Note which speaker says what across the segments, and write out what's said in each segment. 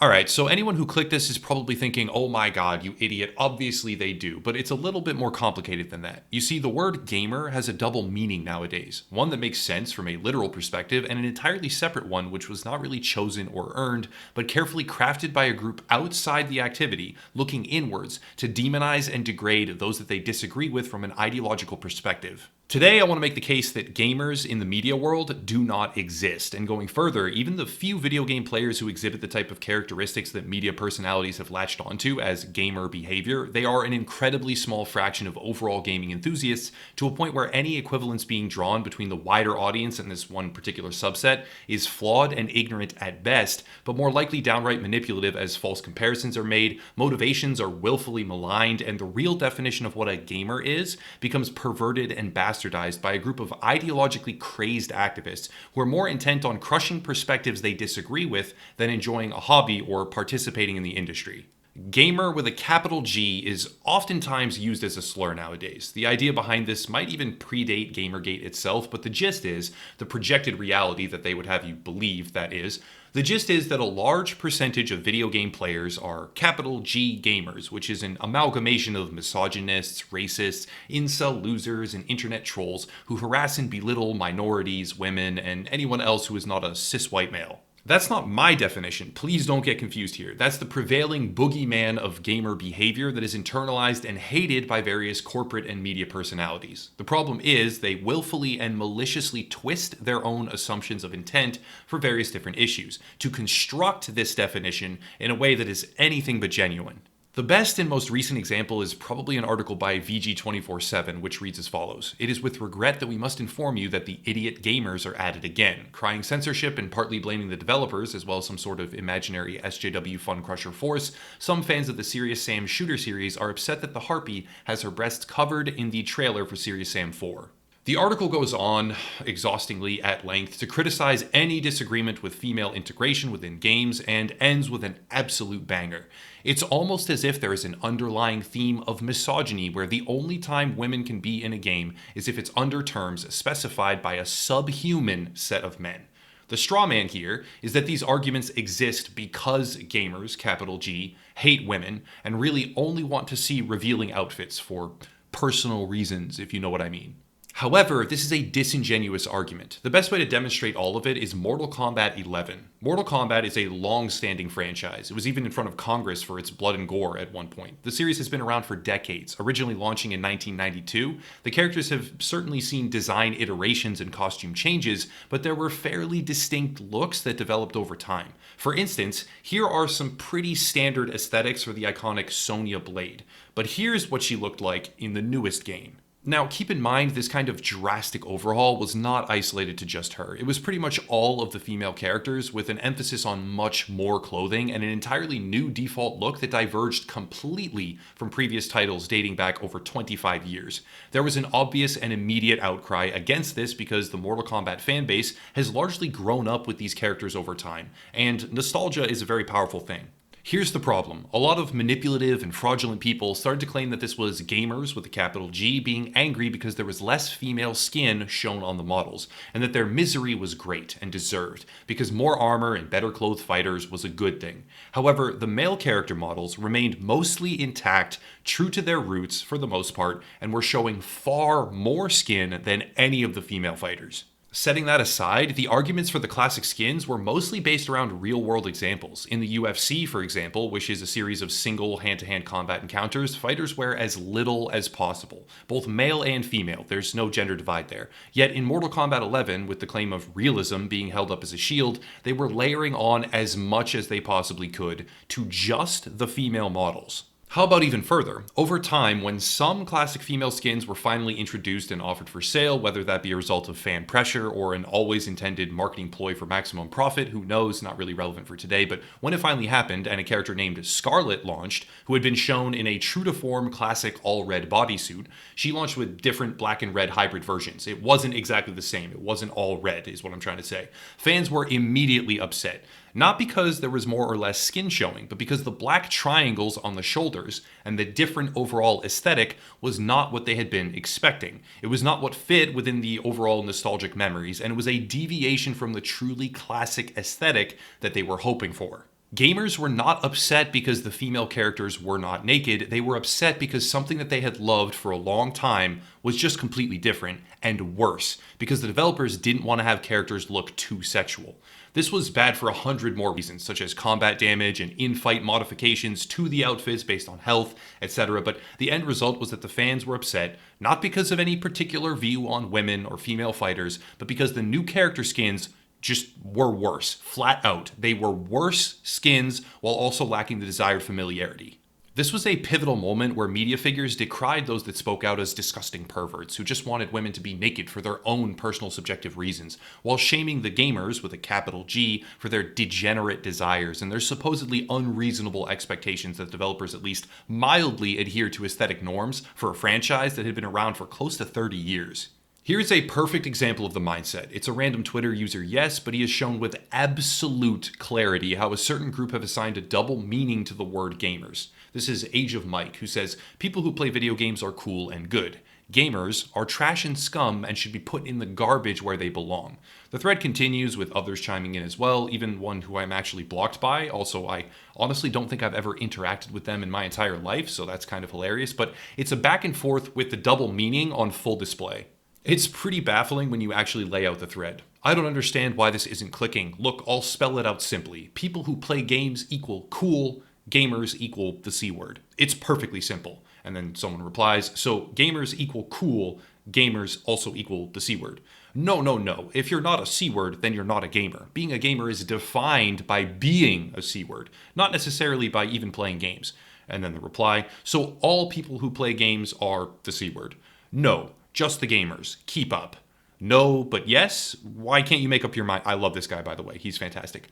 Speaker 1: Alright, so anyone who clicked this is probably thinking, oh my god, you idiot, obviously they do, but it's a little bit more complicated than that. You see, the word gamer has a double meaning nowadays, one that makes sense from a literal perspective, and an entirely separate one which was not really chosen or earned, but carefully crafted by a group outside the activity, looking inwards to demonize and degrade those that they disagree with from an ideological perspective. Today, I want to make the case that gamers in the media world do not exist, and going further, even the few video game players who exhibit the type of characteristics that media personalities have latched onto as gamer behavior, they are an incredibly small fraction of overall gaming enthusiasts, to a point where any equivalence being drawn between the wider audience and this one particular subset is flawed and ignorant at best, but more likely downright manipulative as false comparisons are made, motivations are willfully maligned, and the real definition of what a gamer is becomes perverted and bastardized by a group of ideologically crazed activists who are more intent on crushing perspectives they disagree with than enjoying a hobby or participating in the industry. Gamer with a capital G is oftentimes used as a slur nowadays. The idea behind this might even predate Gamergate itself, but the gist is, the projected reality that they would have you believe, that is, the gist is that a large percentage of video game players are capital G gamers, which is an amalgamation of misogynists, racists, incel losers, and internet trolls who harass and belittle minorities, women, and anyone else who is not a cis white male. That's not my definition, please don't get confused here. That's the prevailing boogeyman of gamer behavior that is internalized and hated by various corporate and media personalities. The problem is, they willfully and maliciously twist their own assumptions of intent for various different issues, to construct this definition in a way that is anything but genuine. The best and most recent example is probably an article by VG247, which reads as follows. It is with regret that we must inform you that the idiot gamers are at it again, crying censorship and partly blaming the developers, as well as some sort of imaginary SJW fun crusher force. Some fans of the Serious Sam shooter series are upset that the Harpy has her breasts covered in the trailer for Serious Sam 4. The article goes on, exhaustingly at length, to criticize any disagreement with female integration within games, and ends with an absolute banger. It's almost as if there is an underlying theme of misogyny where the only time women can be in a game is if it's under terms specified by a subhuman set of men. The straw man here is that these arguments exist because gamers, capital G, hate women, and really only want to see revealing outfits for personal reasons, if you know what I mean. However, this is a disingenuous argument. The best way to demonstrate all of it is Mortal Kombat 11. Mortal Kombat is a long-standing franchise. It was even in front of Congress for its blood and gore at one point. The series has been around for decades, originally launching in 1992. The characters have certainly seen design iterations and costume changes, but there were fairly distinct looks that developed over time. For instance, here are some pretty standard aesthetics for the iconic Sonya Blade, but here's what she looked like in the newest game. Now, keep in mind, this kind of drastic overhaul was not isolated to just her. It was pretty much all of the female characters, with an emphasis on much more clothing and an entirely new default look that diverged completely from previous titles dating back over 25 years. There was an obvious and immediate outcry against this because the Mortal Kombat fanbase has largely grown up with these characters over time, and nostalgia is a very powerful thing. Here's the problem. A lot of manipulative and fraudulent people started to claim that this was gamers with a capital G being angry because there was less female skin shown on the models, and that their misery was great and deserved, because more armor and better clothed fighters was a good thing. However, the male character models remained mostly intact, true to their roots for the most part, and were showing far more skin than any of the female fighters. Setting that aside, the arguments for the classic skins were mostly based around real-world examples. In the UFC, for example, which is a series of single hand-to-hand combat encounters, fighters wear as little as possible, both male and female. There's no gender divide there. Yet in Mortal Kombat 11, with the claim of realism being held up as a shield, they were layering on as much as they possibly could to just the female models. How about even further? Over time, when some classic female skins were finally introduced and offered for sale, whether that be a result of fan pressure or an always intended marketing ploy for maximum profit, who knows, not really relevant for today, but when it finally happened and a character named Scarlet launched, who had been shown in a true-to-form classic all-red bodysuit, she launched with different black and red hybrid versions. It wasn't exactly the same. It wasn't all red, is what I'm trying to say. Fans were immediately upset. Not because there was more or less skin showing, but because the black triangles on the shoulders and the different overall aesthetic was not what they had been expecting. It was not what fit within the overall nostalgic memories, and it was a deviation from the truly classic aesthetic that they were hoping for. Gamers were not upset because the female characters were not naked. They were upset because something that they had loved for a long time was just completely different and worse, because the developers didn't want to have characters look too sexual. This was bad for 100 more reasons, such as combat damage and in-fight modifications to the outfits based on health, etc. But the end result was that the fans were upset, not because of any particular view on women or female fighters, but because the new character skins just were worse, flat out. They were worse skins while also lacking the desired familiarity. This was a pivotal moment where media figures decried those that spoke out as disgusting perverts who just wanted women to be naked for their own personal subjective reasons, while shaming the gamers, with a capital G, for their degenerate desires and their supposedly unreasonable expectations that developers at least mildly adhere to aesthetic norms for a franchise that had been around for close to 30 years. Here's a perfect example of the mindset. It's a random Twitter user, yes, but he has shown with absolute clarity how a certain group have assigned a double meaning to the word gamers. This is Age of Mike, who says, people who play video games are cool and good. Gamers are trash and scum and should be put in the garbage where they belong. The thread continues with others chiming in as well, even one who I'm actually blocked by. Also, I honestly don't think I've ever interacted with them in my entire life, so that's kind of hilarious, but it's a back and forth with the double meaning on full display. It's pretty baffling when you actually lay out the thread. I don't understand why this isn't clicking. Look, I'll spell it out simply. People who play games equal cool, gamers equal the C word. It's perfectly simple. And then someone replies, so gamers equal cool, gamers also equal the C word. No. If you're not a C word, then you're not a gamer. Being a gamer is defined by being a C word, not necessarily by even playing games. And then the reply, so all people who play games are the C word. No. Just the gamers. Keep up. No, but yes? Why can't you make up your mind? I love this guy, by the way. He's fantastic.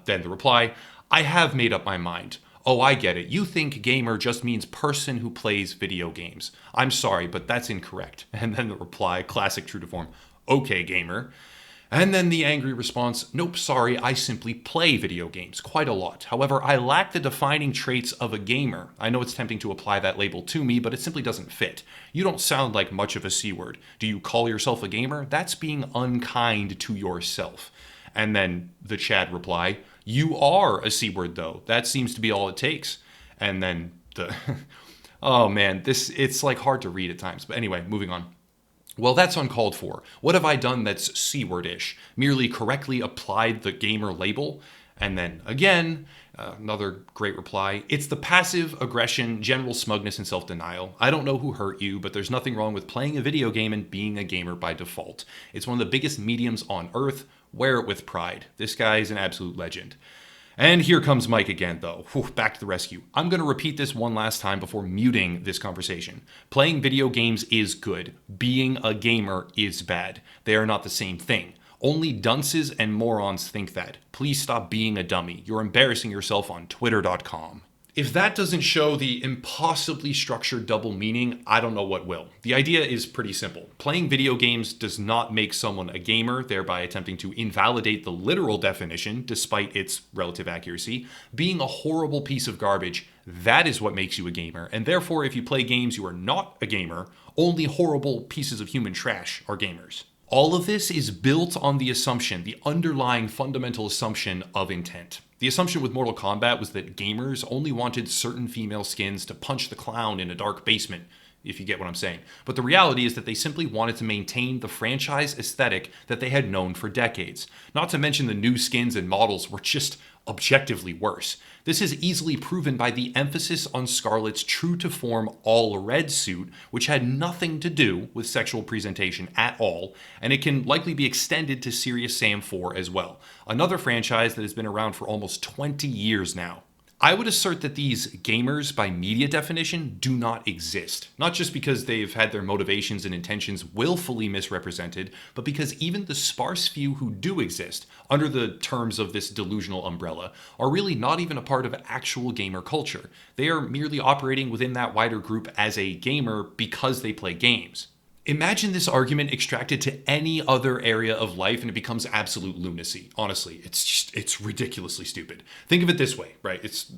Speaker 1: Then the reply, I have made up my mind. Oh, I get it. You think gamer just means person who plays video games. I'm sorry, but that's incorrect. And then the reply, classic true to form, okay, gamer. And then the angry response, nope, sorry, I simply play video games quite a lot. However, I lack the defining traits of a gamer. I know it's tempting to apply that label to me, but it simply doesn't fit. You don't sound like much of a C word. Do you call yourself a gamer? That's being unkind to yourself. And then the Chad reply, you are a C word though. That seems to be all it takes. And then the, oh man, it's like hard to read at times. But anyway, moving on. Well, that's uncalled for. What have I done that's C-word-ish? Merely correctly applied the gamer label? And then again, another great reply. It's the passive aggression, general smugness, and self-denial. I don't know who hurt you, but there's nothing wrong with playing a video game and being a gamer by default. It's one of the biggest mediums on earth. Wear it with pride. This guy is an absolute legend. And here comes Mike again, though. Whew, back to the rescue. I'm going to repeat this one last time before muting this conversation. Playing video games is good. Being a gamer is bad. They are not the same thing. Only dunces and morons think that. Please stop being a dummy. You're embarrassing yourself on twitter.com. If that doesn't show the impossibly structured double meaning, I don't know what will. The idea is pretty simple. Playing video games does not make someone a gamer, thereby attempting to invalidate the literal definition, despite its relative accuracy. Being a horrible piece of garbage, that is what makes you a gamer, and therefore if you play games you are not a gamer, only horrible pieces of human trash are gamers. All of this is built on the assumption, the underlying fundamental assumption of intent. The assumption with Mortal Kombat was that gamers only wanted certain female skins to punch the clown in a dark basement, if you get what I'm saying. But the reality is that they simply wanted to maintain the franchise aesthetic that they had known for decades. Not to mention the new skins and models were just objectively worse. This is easily proven by the emphasis on Scarlett's true-to-form all-red suit, which had nothing to do with sexual presentation at all, and it can likely be extended to Serious Sam 4 as well, another franchise that has been around for almost 20 years now. I would assert that these gamers, by media definition, do not exist. Not just because they've had their motivations and intentions willfully misrepresented, but because even the sparse few who do exist, under the terms of this delusional umbrella, are really not even a part of actual gamer culture. They are merely operating within that wider group as a gamer because they play games. Imagine this argument extracted to any other area of life and it becomes absolute lunacy. Honestly, it's ridiculously stupid. Think of it this way, right? It's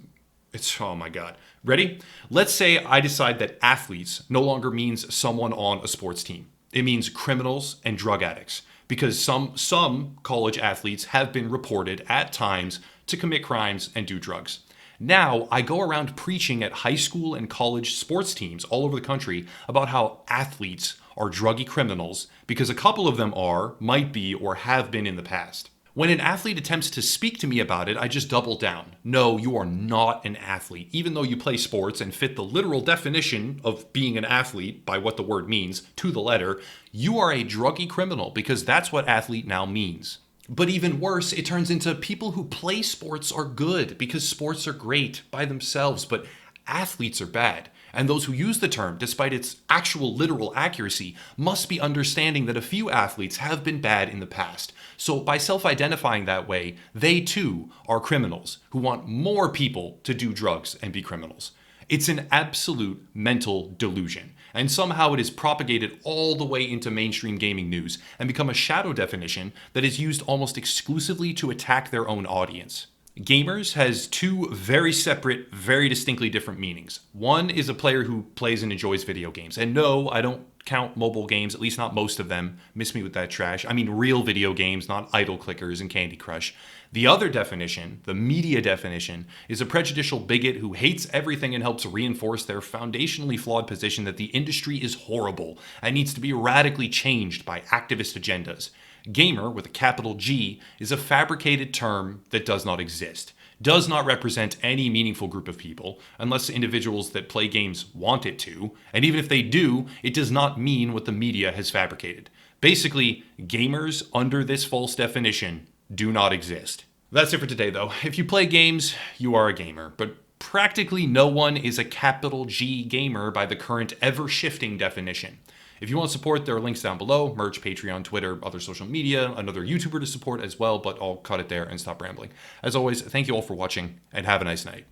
Speaker 1: oh my God. Ready? Let's say I decide that athletes no longer means someone on a sports team. It means criminals and drug addicts. because some college athletes have been reported at times to commit crimes and do drugs. Now, I go around preaching at high school and college sports teams all over the country about how athletes are druggy criminals because a couple of them are, might be, or have been in the past. When an athlete attempts to speak to me about it, I just double down. No, you are not an athlete. Even though you play sports and fit the literal definition of being an athlete by what the word means to the letter, you are a druggy criminal because that's what athlete now means. But even worse, it turns into people who play sports are good because sports are great by themselves, but athletes are bad. And those who use the term, despite its actual literal accuracy, must be understanding that a few athletes have been bad in the past. So by self-identifying that way, they too are criminals who want more people to do drugs and be criminals. It's an absolute mental delusion, and somehow it is propagated all the way into mainstream gaming news and become a shadow definition that is used almost exclusively to attack their own audience. Gamers has two very separate, very distinctly different meanings. One is a player who plays and enjoys video games. And no, I don't count mobile games, at least not most of them. Miss me with that trash. I mean real video games, not idle clickers and Candy Crush. The other definition, the media definition, is a prejudicial bigot who hates everything and helps reinforce their foundationally flawed position that the industry is horrible and needs to be radically changed by activist agendas. Gamer, with a capital G, is a fabricated term that does not exist, does not represent any meaningful group of people, unless individuals that play games want it to, and even if they do, it does not mean what the media has fabricated. Basically, gamers under this false definition do not exist. That's it for today, though. If you play games, you are a gamer, but practically no one is a capital G gamer by the current ever-shifting definition. If you want support, there are links down below, merch, Patreon, Twitter, other social media, another YouTuber to support as well, but I'll cut it there and stop rambling. As always, thank you all for watching, and have a nice night.